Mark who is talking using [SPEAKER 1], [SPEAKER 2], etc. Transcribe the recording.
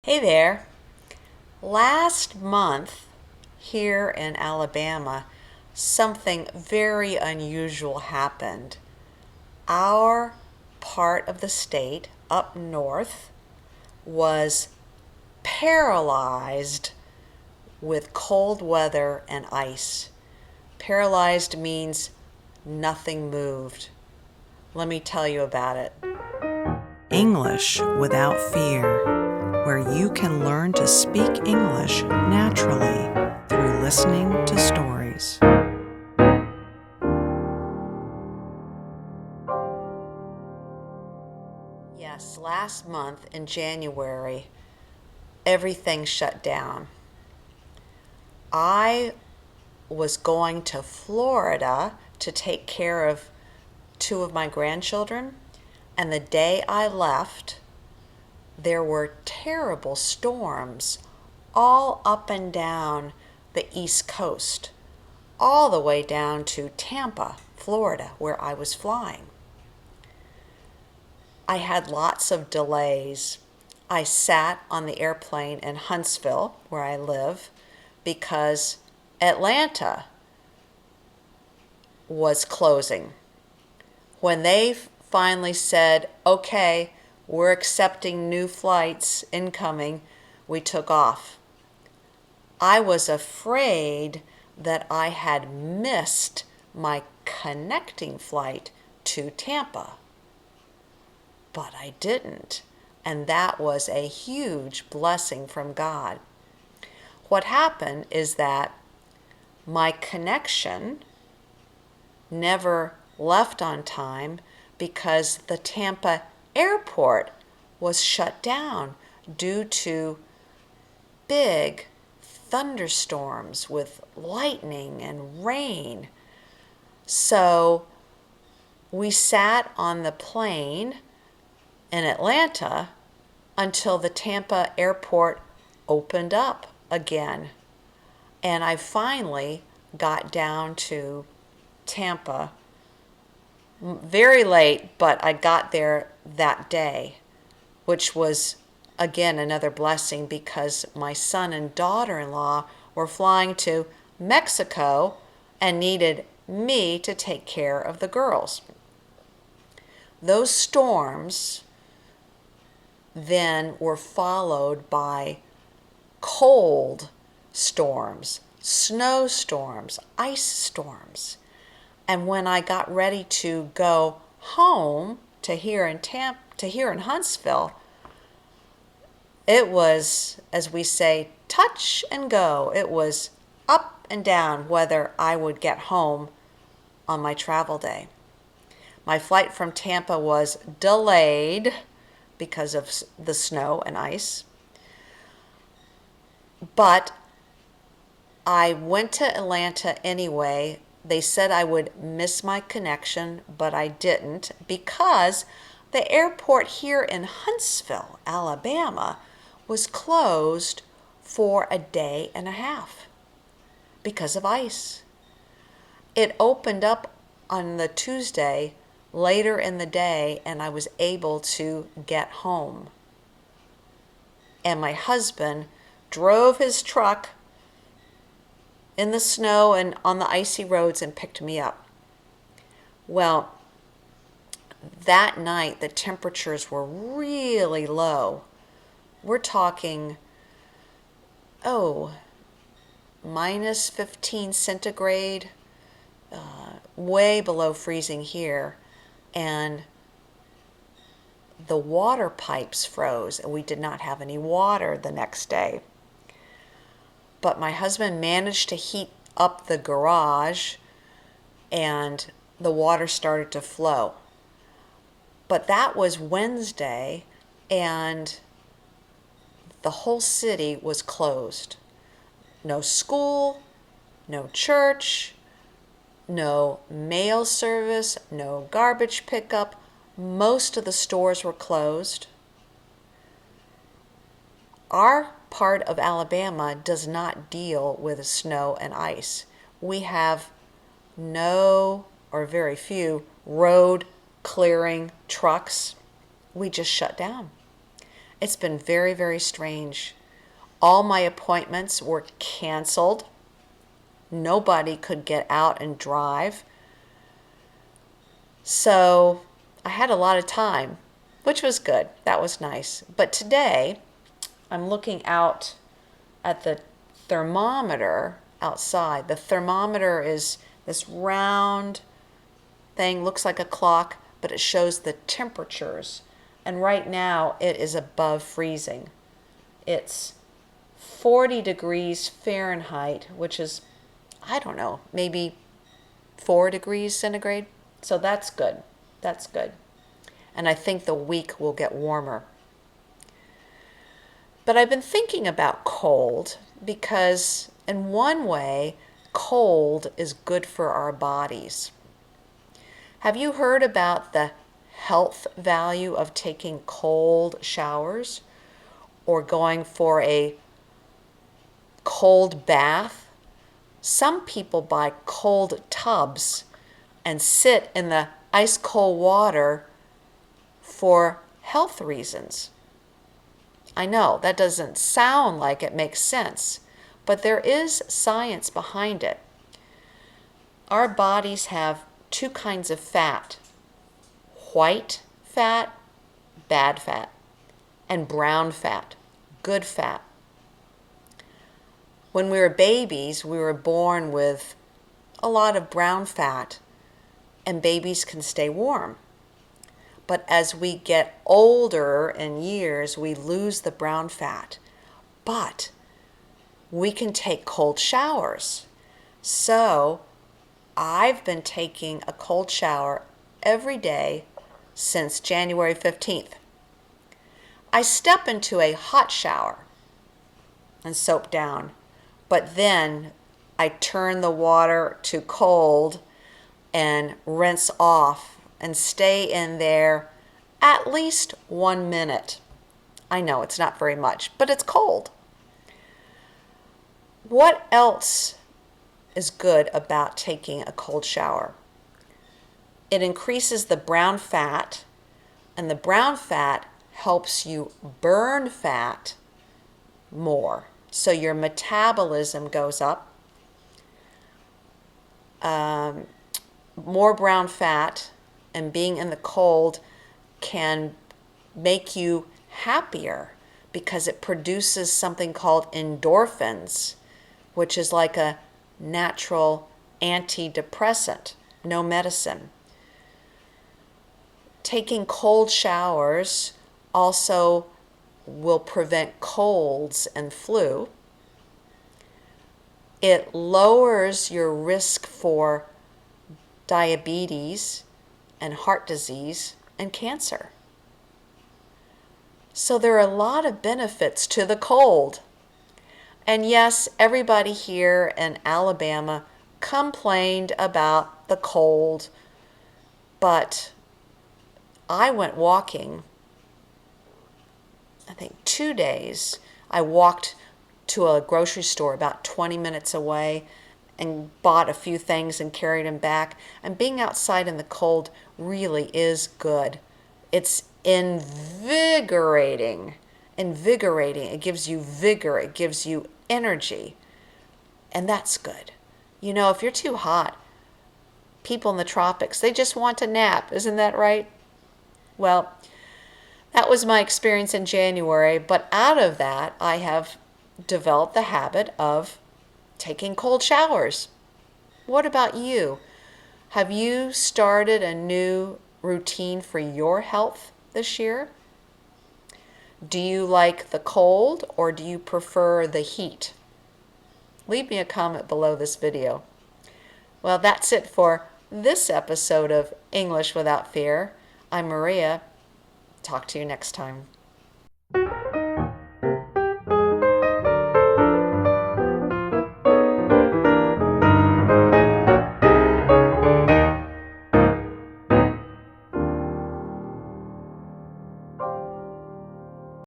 [SPEAKER 1] Hey there. Last month here in Alabama, something very unusual happened. Our part of the state up north was paralyzed with cold weather and ice. Paralyzed means nothing moved. Let me tell you about it.
[SPEAKER 2] English Without Fear, where you can learn to speak English naturally through listening to stories.
[SPEAKER 1] Yes, last month in January, everything shut down. I was going to Florida to take care of two of my grandchildren, and the day I left, there were terrible storms all up and down the East Coast, all the way down to Tampa, Florida, where I was flying. I had lots of delays. I sat on the airplane in Huntsville, where I live, because Atlanta was closing. When they finally said, okay, we're accepting new flights incoming, we took off. I was afraid that I had missed my connecting flight to Tampa, but I didn't, and that was a huge blessing from God. What happened is that my connection never left on time because the Tampa airport was shut down due to big thunderstorms with lightning and rain. So we sat on the plane in Atlanta until the Tampa airport opened up again. And I finally got down to Tampa very late, but I got there that day, which was again another blessing because my son and daughter-in-law were flying to Mexico and needed me to take care of the girls. Those storms then were followed by cold storms, snowstorms, ice storms. And when I got ready to go home to here in Huntsville, it was, as we say, touch and go. It was up and down whether I would get home on my travel day. My flight from Tampa was delayed because of the snow and ice. But I went to Atlanta anyway. They said I would miss my connection, but I didn't because the airport here in Huntsville, Alabama, was closed for a day and a half because of ice. It opened up on the Tuesday later in the day, and I was able to get home. And my husband drove his truck in the snow and on the icy roads and picked me up. Well, that night the temperatures were really low. We're talking, minus 15 centigrade, way below freezing here. And the water pipes froze, and we did not have any water the next day. But my husband managed to heat up the garage, and the water started to flow. But that was Wednesday, and the whole city was closed. No school, no church, no mail service, no garbage pickup. Most of the stores were closed. Our part of Alabama does not deal with snow and ice. We have no or very few road clearing trucks. We just shut down. It's been very, very strange. All my appointments were canceled. Nobody could get out and drive. So I had a lot of time, which was good. That was nice. But today, I'm looking out at the thermometer outside. The thermometer is this round thing, looks like a clock, but it shows the temperatures. And right now, it is above freezing. It's 40 degrees Fahrenheit, which is, I don't know, maybe 4 degrees centigrade. So that's good. That's good. And I think the week will get warmer. But I've been thinking about cold because, in one way, cold is good for our bodies. Have you heard about the health value of taking cold showers or going for a cold bath? Some people buy cold tubs and sit in the ice cold water for health reasons. I know that doesn't sound like it makes sense, but there is science behind it. Our bodies have two kinds of fat: white fat, bad fat, and brown fat, good fat. When we were babies, we were born with a lot of brown fat, and babies can stay warm. But as we get older in years, we lose the brown fat. But we can take cold showers. So I've been taking a cold shower every day since January 15th. I step into a hot shower and soap down, but then I turn the water to cold and rinse off and stay in there at least 1 minute. I know it's not very much, but it's cold. What else is good about taking a cold shower? It increases the brown fat, and the brown fat helps you burn fat more. So your metabolism goes up. More brown fat and being in the cold can make you happier because it produces something called endorphins, which is like a natural antidepressant, no medicine. Taking cold showers also will prevent colds and flu. It lowers your risk for diabetes and heart disease and cancer. So there are a lot of benefits to the cold. And yes, everybody here in Alabama complained about the cold, but I went walking, I think 2 days. I walked to a grocery store about 20 minutes away and bought a few things and carried them back. And being outside in the cold really is good. It's invigorating. It gives you vigor. It gives you energy. And that's good. You know, if you're too hot, people in the tropics, they just want a nap. Isn't that right? Well, that was my experience in January. But out of that, I have developed the habit of taking cold showers. What about you? Have you started a new routine for your health this year? Do you like the cold or do you prefer the heat? Leave me a comment below this video. Well, that's it for this episode of English Without Fear. I'm Maria. Talk to you next time.